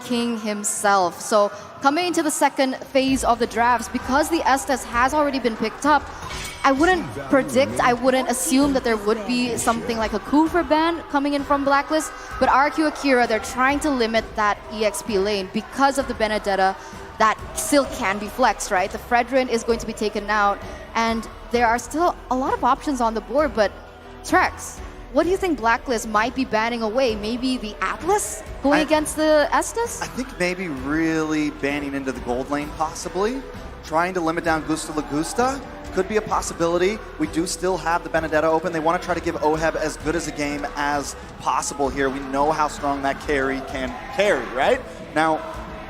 King himself. So coming into the second phase of the drafts, because the Estes has already been picked up, I wouldn't predict, I wouldn't assume that there would be something like a Kufer ban coming in from Blacklist, but RRQ Akira, they're trying to limit that EXP lane because of the Benedetta that still can be flexed, right? The Fredrin is going to be taken out, and there are still a lot of options on the board, but Trex, what do you think Blacklist might be banning away? Maybe the Atlas going against the Estes? I think maybe really banning into the gold lane, possibly. Trying to limit down Gusta Lagusta could be a possibility. We do still have the Benedetta open. They want to try to give Oheb as good as a game as possible here. We know how strong that carry can carry, right? Now,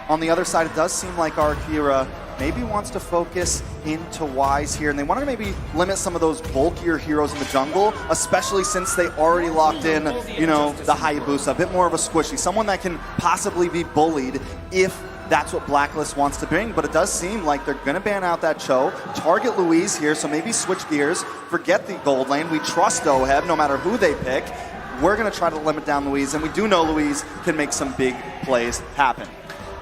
on the other side, it does seem like Akira maybe wants to focus into Wise here, and they want to maybe limit some of those bulkier heroes in the jungle, especially since they already locked in, you know, the Hayabusa, a bit more of a squishy, someone that can possibly be bullied if that's what Blacklist wants to bring. But it does seem like they're going to ban out that Cho, target Louise here, so maybe switch gears, forget the gold lane. We trust Oheb no matter who they pick. We're going to try to limit down Louise, and we do know Louise can make some big plays happen.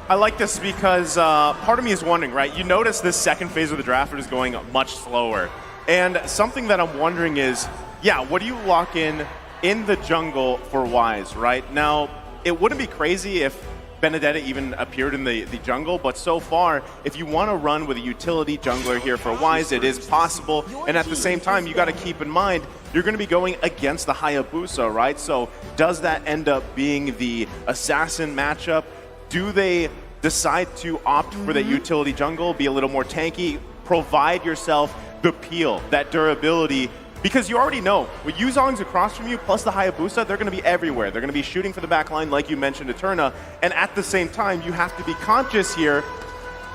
I like this because part of me is wondering, right? You notice this second phase of the draft is going much slower. And something that I'm wondering is, yeah, what do you lock in the jungle for Wise, right? Now, it wouldn't be crazy if Benedetta even appeared in the jungle, but so far, if you want to run with a utility jungler here for Wise, it is possible. And at the same time, you got to keep in mind, you're going to be going against the Hayabusa, right? So does that end up being the assassin matchup? Do they decide to opt for the utility jungle, be a little more tanky, provide yourself the peel, that durability? Because you already know, with Yuzong's across from you, plus the Hayabusa, they're going to be everywhere. They're going to be shooting for the back line, like you mentioned, Eterna. And at the same time, you have to be conscious here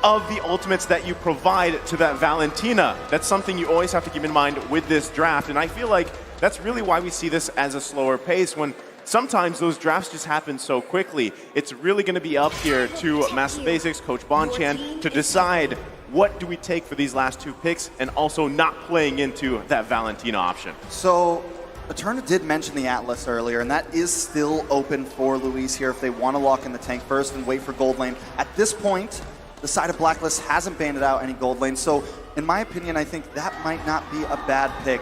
of the ultimates that you provide to that Valentina. That's something you always have to keep in mind with this draft. And I feel like that's really why we see this as a slower pace, when sometimes those drafts just happen so quickly. It's really going to be up here to Master Basics, Coach Bonchan, to decide what do we take for these last two picks, and also not playing into that Valentina option. So, Eterna did mention the Atlas earlier, and that is still open for Louise here if they want to lock in the tank first and wait for gold lane. At this point, the side of Blacklist hasn't banded out any gold lane, so in my opinion, I think that might not be a bad pick,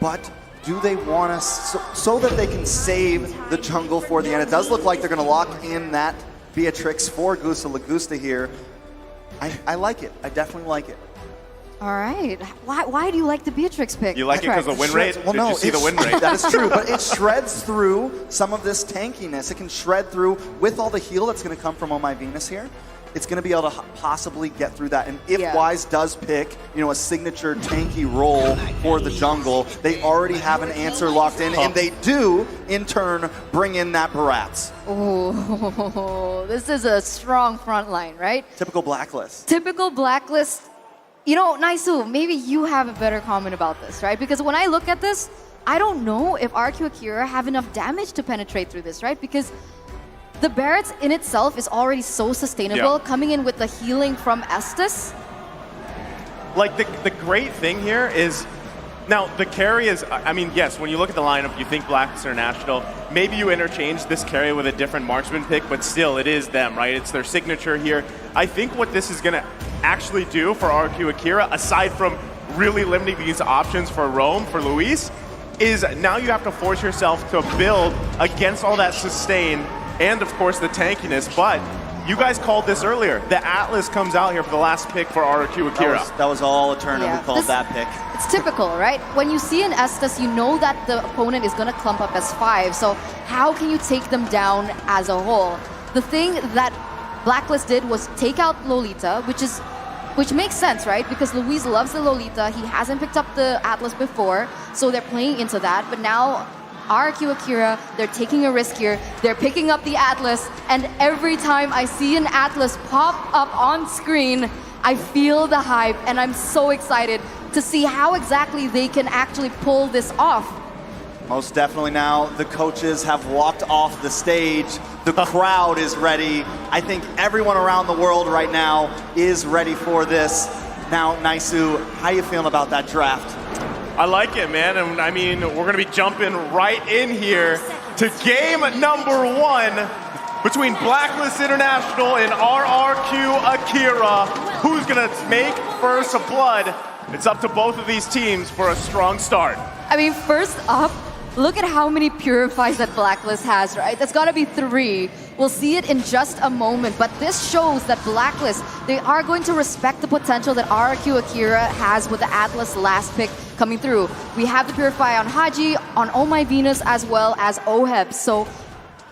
but do they want to, so that they can save the jungle for the end? It does look like they're going to lock in that Beatrix for Gusta Lagusta here. I like it. I definitely like it. All right. Why do you like the Beatrix pick? You like it because of win rate? Well, no, Did you see the win rate? That is true, but it shreds through some of this tankiness. It can shred through with all the heal that's going to come from Oh My Venus here. It's going to be able to possibly get through that. And if Wise does pick, you know, a signature tanky role for the jungle, they already have an answer locked in, and they do, in turn, bring in that Barats. Oh, this is a strong front line, right? Typical Blacklist. Typical Blacklist. You know, Naisu, maybe you have a better comment about this, right? Because when I look at this, I don't know if RRQ Akira have enough damage to penetrate through this, right? Because the Barrets in itself is already so sustainable, coming in with the healing from Estes. Like, the great thing here is, now the carry is, I mean, yes, when you look at the lineup, you think Blacklist International, maybe you interchange this carry with a different marksman pick, but still, it is them, right? It's their signature here. I think what this is going to actually do for RRQ Akira, aside from really limiting these options for Rome, for Luis, is now you have to force yourself to build against all that sustain and, of course, the tankiness. But you guys called this earlier. The Atlas comes out here for the last pick for RRQ Akira. That was all Eterna who called that pick. It's typical, right? When you see an Estes, you know that the opponent is going to clump up as 5. So how can you take them down as a whole? The thing that Blacklist did was take out Lolita, which makes sense, right? Because Luis loves the Lolita. He hasn't picked up the Atlas before, so they're playing into that. But now RRQ Akira, they're taking a risk here. They're picking up the Atlas, and every time I see an Atlas pop up on screen, I feel the hype, and I'm so excited to see how exactly they can actually pull this off. Most definitely. Now the coaches have walked off the stage. The crowd is ready. I think everyone around the world right now is ready for this. Now, Naisu, how you feeling about that draft? I like it, man. And I mean, we're going to be jumping right in here to game number 1. between Blacklist International and RRQ Akira. Who's gonna make first blood? It's up to both of these teams for a strong start. I mean, first up, look at how many purifies that Blacklist has, right? That's gotta be 3. We'll see it in just a moment, but this shows that Blacklist, they are going to respect the potential that RRQ Akira has with the Atlas last pick coming through. We have the Purify on Haji, on Oh My Venus, as well as Oheb. So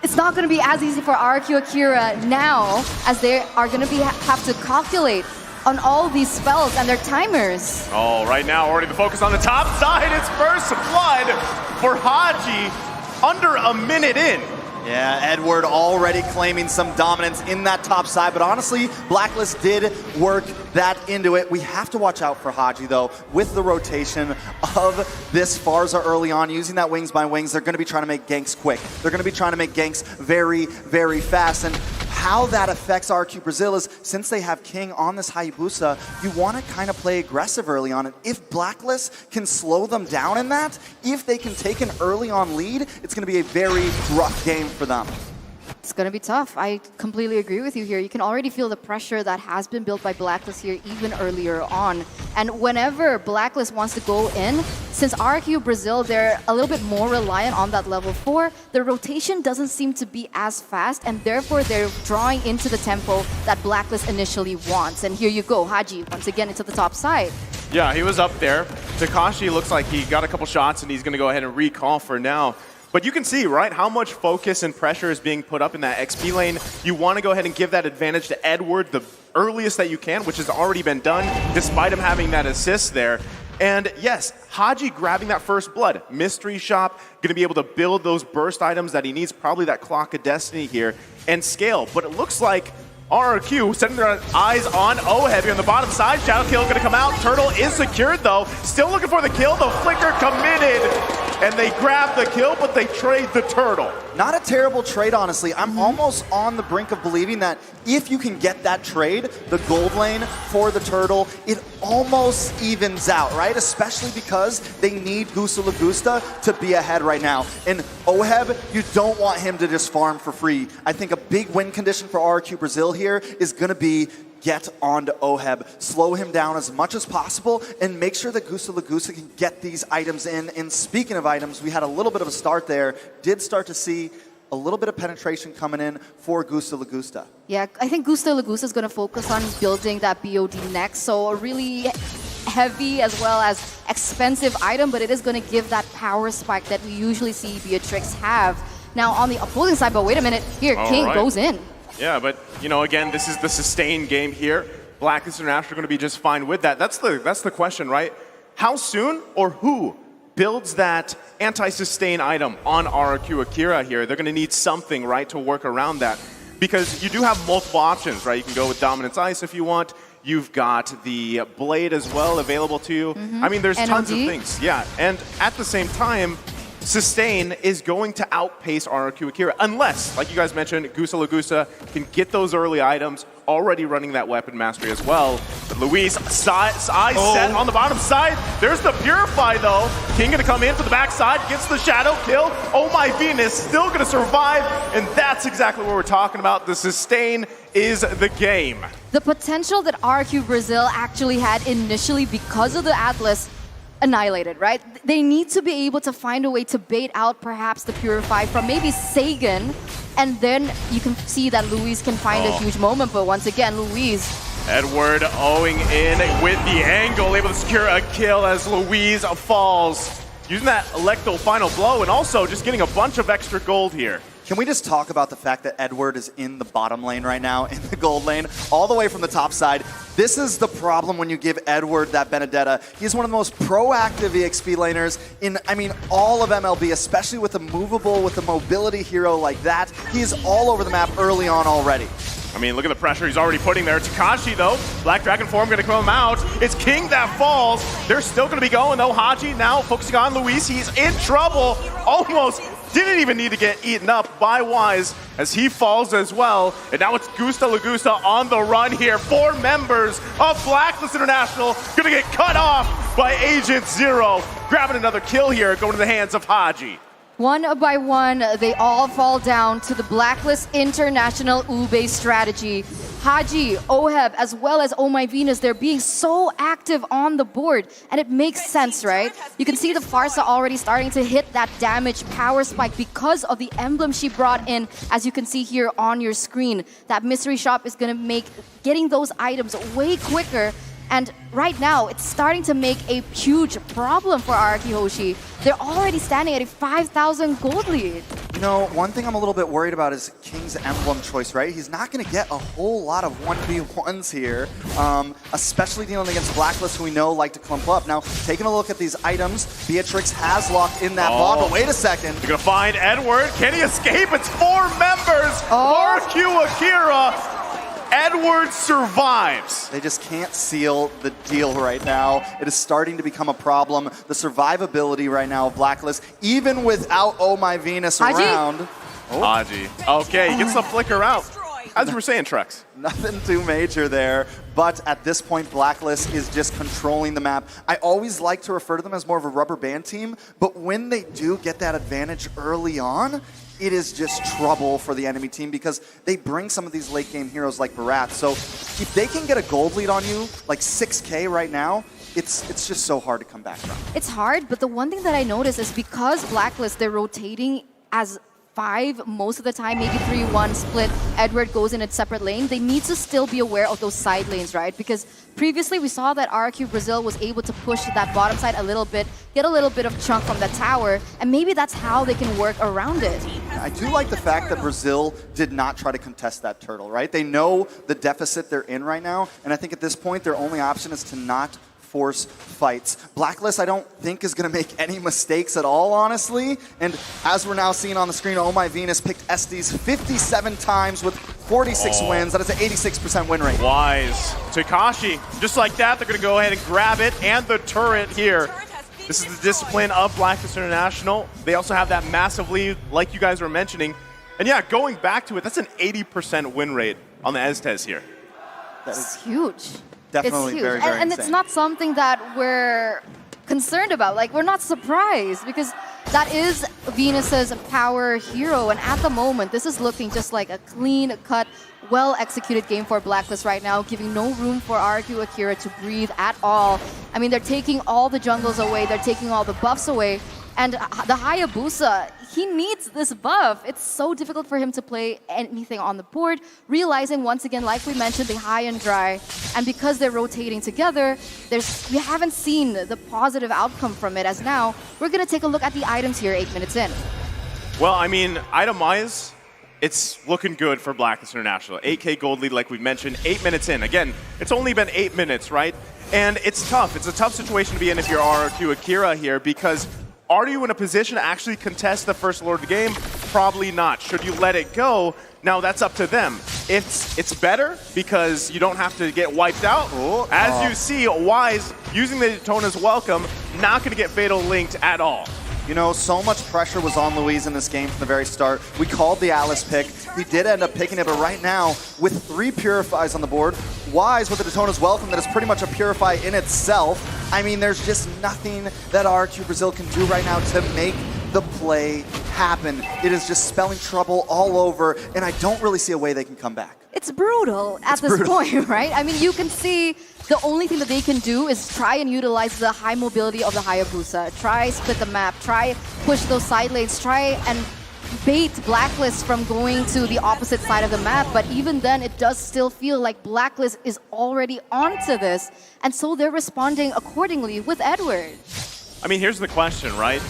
it's not going to be as easy for RRQ Akira now, as they are going to have to calculate on all these spells and their timers. Oh, right now already the focus on the top side. It's first blood for Haji under a minute in. Yeah, Edward already claiming some dominance in that top side, but honestly, Blacklist did work that into it. We have to watch out for Haji, though, with the rotation of this Pharsa early on, using that wings by wings. They're going to be trying to make ganks quick. They're going to be trying to make ganks very, very fast, and how that affects RQ Brazil is, since they have King on this Hayabusa, you want to kind of play aggressive early on. And if Blacklist can slow them down in that, if they can take an early on lead, it's going to be a very rough game for them. It's going to be tough. I completely agree with you here. You can already feel the pressure that has been built by Blacklist here even earlier on. And whenever Blacklist wants to go in, since RRQ Brazil, they're a little bit more reliant on that level 4, the rotation doesn't seem to be as fast, and therefore they're drawing into the tempo that Blacklist initially wants. And here you go, Haji, once again into the top side. Yeah, he was up there. Takashi looks like he got a couple shots, and he's going to go ahead and recall for now. But you can see, right, how much focus and pressure is being put up in that XP lane. You want to go ahead and give that advantage to Edward the earliest that you can, which has already been done, despite him having that assist there. And yes, Haji grabbing that first blood. Mystery Shop, going to be able to build those burst items that he needs, probably that Clock of Destiny here, and scale. But it looks like RRQ setting their eyes on Oheb here on the bottom side. Shadow Kill going to come out. Turtle is secured, though. Still looking for the kill. The Flicker committed. And they grab the kill, but they trade the Turtle. Not a terrible trade, honestly. I'm almost on the brink of believing that if you can get that trade, the gold lane for the Turtle, it almost evens out, right? Especially because they need Gusta Lagusta to be ahead right now. And Oheb, you don't want him to just farm for free. I think a big win condition for RRQ Brazil here is going to be get onto Oheb, slow him down as much as possible, and make sure that Gusta Lagusta can get these items in. And speaking of items, we had a little bit of a start there. Did start to see a little bit of penetration coming in for Gusta Lagusta. Yeah, I think Gusta Lagusta is going to focus on building that BOD next. So a really heavy as well as expensive item, but it is going to give that power spike that we usually see Beatrix have. Now on the opposing side, but wait a minute, here, King goes in. Yeah, but, you know, again, this is the sustained game here. Blacklist International are going to be just fine with that. That's the question, right? How soon or who builds that anti-sustain item on RRQ Akira here? They're going to need something, right, to work around that. Because you do have multiple options, right? You can go with Dominance Ice if you want. You've got the Blade as well available to you. I mean, there's tons of things. Yeah, and at the same time, Sustain is going to outpace RRQ Akira unless, like you guys mentioned, Gusta Lagusta can get those early items, already running that weapon mastery as well. But Luis, eyes set on the bottom side. There's the Purify though. King gonna come in for the backside, gets the Shadow Kill. Oh My Venus still gonna survive, and that's exactly what we're talking about. The Sustain is the game. The potential that RRQ Brazil actually had initially because of the Atlas annihilated, right? They need to be able to find a way to bait out perhaps the Purify from maybe Sagan, and then you can see that Luis can find a huge moment, but once again, Luis. Edward owing in with the angle, able to secure a kill as Luis falls. Using that Electro final blow and also just getting a bunch of extra gold here. Can we just talk about the fact that Edward is in the bottom lane right now, in the gold lane, all the way from the top side? This is the problem when you give Edward that Benedetta. He's one of the most proactive EXP laners in, I mean, all of MLB, especially with a movable, with a mobility hero like that. He's all over the map early on already. I mean, look at the pressure he's already putting there. Takashi, though, Black Dragon form going to come out. It's King that falls. They're still going to be going, though. Haji now focusing on Luis. He's in trouble. Almost didn't even need to get eaten up by Wise as he falls as well. And now it's Gusta Lagusta on the run here. 4 members of Blacklist International going to get cut off by Agent Zero. Grabbing another kill here, going to the hands of Haji. One by one, they all fall down to the Blacklist International Ube strategy. Haji, Oheb, as well as Oh My Venus, they're being so active on the board, and it makes sense, right? You can see the Farsa already starting to hit that damage power spike because of the emblem she brought in, as you can see here on your screen. That mystery shop is going to make getting those items way quicker. And right now, it's starting to make a huge problem for RRQ Hoshi. They're already standing at a 5,000 gold lead. You know, one thing I'm a little bit worried about is King's emblem choice, right? He's not going to get a whole lot of 1v1s here, especially dealing against Blacklist, who we know like to clump up. Now, taking a look at these items, Beatrix has locked in that bot, but wait a second. You're going to find Edward. Can he escape? It's 4 members. RRQ Akira. Edward survives. They just can't seal the deal right now. It is starting to become a problem. The survivability right now of Blacklist, even without Oh My Venus around. Haji. Okay, he gets the flicker out. As you were saying, Trex. Nothing too major there, but at this point, Blacklist is just controlling the map. I always like to refer to them as more of a rubber band team, but when they do get that advantage early on, it is just trouble for the enemy team because they bring some of these late game heroes like Barat. So if they can get a gold lead on you, like 6K right now, it's just so hard to come back from. It's hard, but the one thing that I notice is because Blacklist, they're rotating as 5 most of the time, maybe 3-1 split. Edward goes in a separate lane. They need to still be aware of those side lanes, right? Because previously we saw that RRQ Brazil was able to push that bottom side a little bit, get a little bit of chunk from the tower, and maybe that's how they can work around it. I do like the fact that Brazil did not try to contest that turtle, right? They know the deficit they're in right now, and I think at this point their only option is to not force fights. Blacklist, I don't think, is going to make any mistakes at all, honestly. And as we're now seeing on the screen, Oh My Venus picked SDs 57 times with 46 wins. That is an 86% win rate. Wise. Takashi, just like that, they're going to go ahead and grab it and the turret here. This is the discipline of Blacklist International. They also have that massive lead, like you guys were mentioning. And yeah, going back to it, that's an 80% win rate on the Estes here. That It's huge. definitely It's huge. very, very and insane. it's not something that we're concerned about. Like, we're not surprised because that is Venus's power hero. And at the moment, this is looking just like a clean-cut, well-executed game for Blacklist right now, giving no room for RRQ Akira to breathe at all. I mean, they're taking all the jungles away. They're taking all the buffs away. And the Hayabusa, he needs this buff. It's so difficult for him to play anything on the board, realizing once again, like we mentioned, the high and dry. And because they're rotating together, we haven't seen the positive outcome from it. As now, we're going to take a look at the items here 8 minutes in. Well, I mean, item-wise, it's looking good for Blacklist International. 8K gold lead, like we mentioned, 8 minutes in. Again, it's only been 8 minutes, right? And it's tough. It's a tough situation to be in if you're RRQ Akira here, because are you in a position to actually contest the first Lord of the game? Probably not. Should you let it go? Now that's up to them. It's better because you don't have to get wiped out. As you see, Wise using the Daytona's welcome, not going to get fatal linked at all. You know, so much pressure was on Luis in this game from the very start. We called the Alice pick. He did end up picking it, but right now, with 3 Purifies on the board, Wise with the Daytona's welcome, that is pretty much a Purify in itself. I mean, there's just nothing that RRQ Brazil can do right now to make the play happen. It is just spelling trouble all over, and I don't really see a way they can come back. It's brutal at this point, right? I mean, you can see the only thing that they can do is try and utilize the high mobility of the Hayabusa. Try split the map, try push those side lanes, try and bait Blacklist from going to the opposite side of the map. But even then, it does still feel like Blacklist is already onto this. And so they're responding accordingly with Edward. I mean, here's the question, right?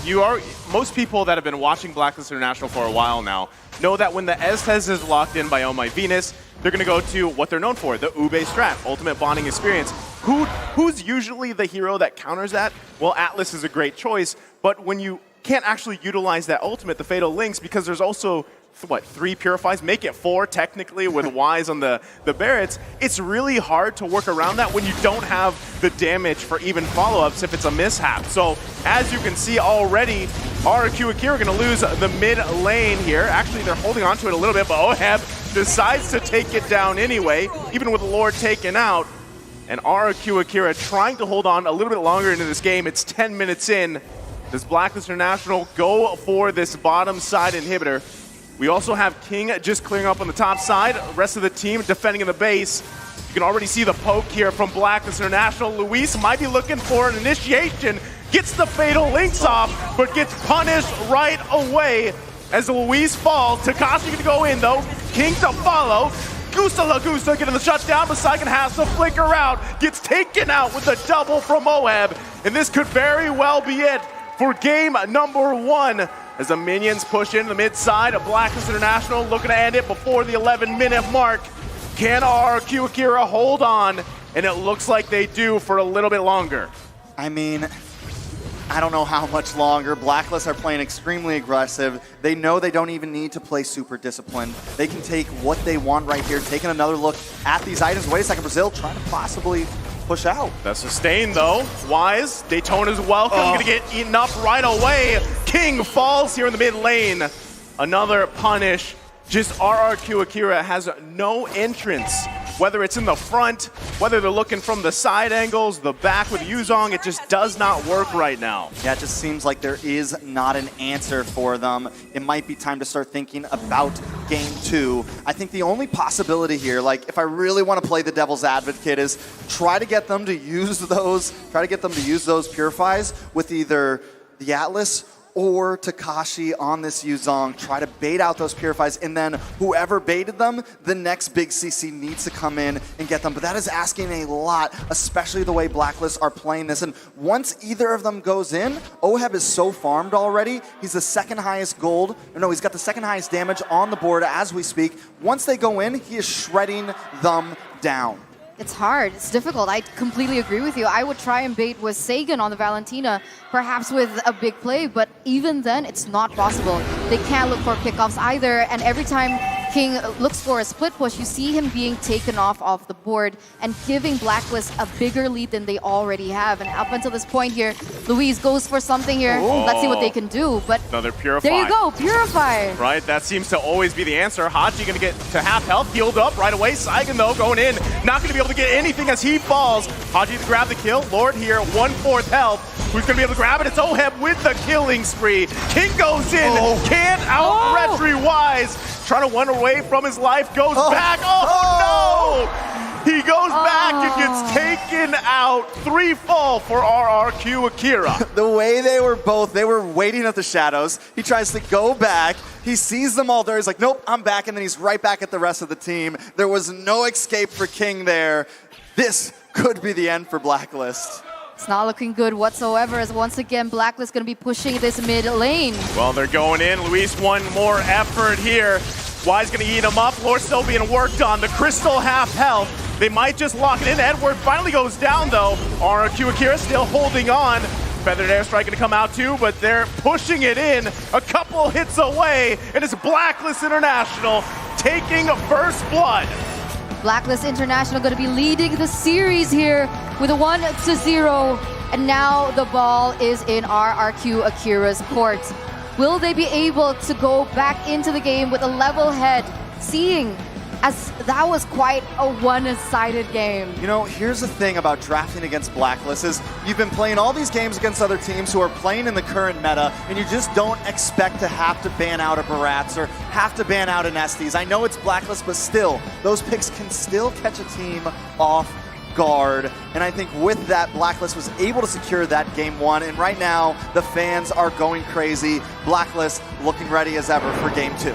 Most people that have been watching Blacklist International for a while now know that when the Estes is locked in by Oh My Venus, they're going to go to what they're known for, the Ube strat, ultimate bonding experience. Who's usually the hero that counters that? Well, Atlas is a great choice, but when you can't actually utilize that ultimate, the fatal links, because there's also, what, 3 Purifies? Make it 4, technically, with Wise on the Barretts. It's really hard to work around that when you don't have the damage for even follow-ups if it's a mishap. So, as you can see already, RRQ Akira are going to lose the mid lane here. Actually, they're holding on to it a little bit, but Oheb decides to take it down anyway, even with Lord taken out. And RRQ Akira trying to hold on a little bit longer into this game. It's 10 minutes in. Does Blacklist International go for this bottom side inhibitor? We also have King just clearing up on the top side. The rest of the team defending in the base. You can already see the poke here from Blacklist International. Luis might be looking for an initiation. Gets the fatal links off, but gets punished right away as Luis falls. Takashi gonna go in though. King to follow. Gusta Lagusta getting the shutdown, but Saigon has to flicker out. Gets taken out with a double from Oheb. And this could very well be it for game number 1. As the minions push into the mid side of Blacklist International, looking to end it before the 11-minute mark. Can RRQ Akira hold on? And it looks like they do for a little bit longer. I mean, I don't know how much longer. Blacklist are playing extremely aggressive. They know they don't even need to play super disciplined. They can take what they want right here, taking another look at these items. Wait a second, Brazil trying to possibly push out. The sustain though, Wise, Daytona's welcome, gonna get eaten up right away. King falls here in the mid lane. Another punish. Just RRQ Akira has no entrance. Whether it's in the front, whether they're looking from the side angles, the back with Yuzong, it just does not work right now. Yeah, it just seems like there is not an answer for them. It might be time to start thinking about game 2. I think the only possibility here, like if I really want to play the devil's advocate, is try to get them to use those, purifies with either the Atlas or Takashi on this Yuzong, try to bait out those purifies, and then whoever baited them, the next big CC needs to come in and get them. But that is asking a lot, especially the way Blacklist are playing this. And once either of them goes in, Oheb is so farmed already. He's the second highest gold, no, he's got the second highest damage on the board as we speak. Once they go in, he is shredding them down. It's hard. It's difficult. I completely agree with you. I would try and bait with Sagan on the Valentina, perhaps with a big play, but even then, it's not possible. They can't look for pickoffs either, and every time King looks for a split push, you see him being taken off the board and giving Blacklist a bigger lead than they already have. And up until this point here, Luis goes for something here. Oh. Let's see what they can do. But another Purify. There you go, Purify. Right, that seems to always be the answer. Haji gonna get to half health, healed up right away. Saigon though going in, not gonna be able to get anything as he falls. Haji to grab the kill. Lord here, 1/4 health. Who's gonna be able to grab it? It's Oheb with the killing spree. King goes in, can't out-retry Wise. Trying to run away from his life, goes back. Oh no! He goes back and gets taken out. 3 fall for RRQ Akira. The way they were waiting at the shadows. He tries to go back. He sees them all there. He's like, nope, I'm back. And then he's right back at the rest of the team. There was no escape for King there. This could be the end for Blacklist. It's not looking good whatsoever, as once again, Blacklist going to be pushing this mid lane. Well, they're going in. Luis, one more effort here. Wise going to eat him up. Lord still being worked on. The Crystal half health. They might just lock it in. Edward finally goes down, though. RRQ Akira still holding on. Feathered Airstrike going to come out, too, but they're pushing it in. A couple hits away, and it's Blacklist International taking first blood. Blacklist International going to be leading the series here with a 1-0. And now the ball is in RRQ Akira's court. Will they be able to go back into the game with a level head, seeing as that was quite a one-sided game? You know, here's the thing about drafting against Blacklist is you've been playing all these games against other teams who are playing in the current meta, and you just don't expect to have to ban out a Barats or have to ban out an Estes. I know it's Blacklist, but still, those picks can still catch a team off guard. And I think with that, Blacklist was able to secure that game 1. And right now, the fans are going crazy. Blacklist looking ready as ever for game 2.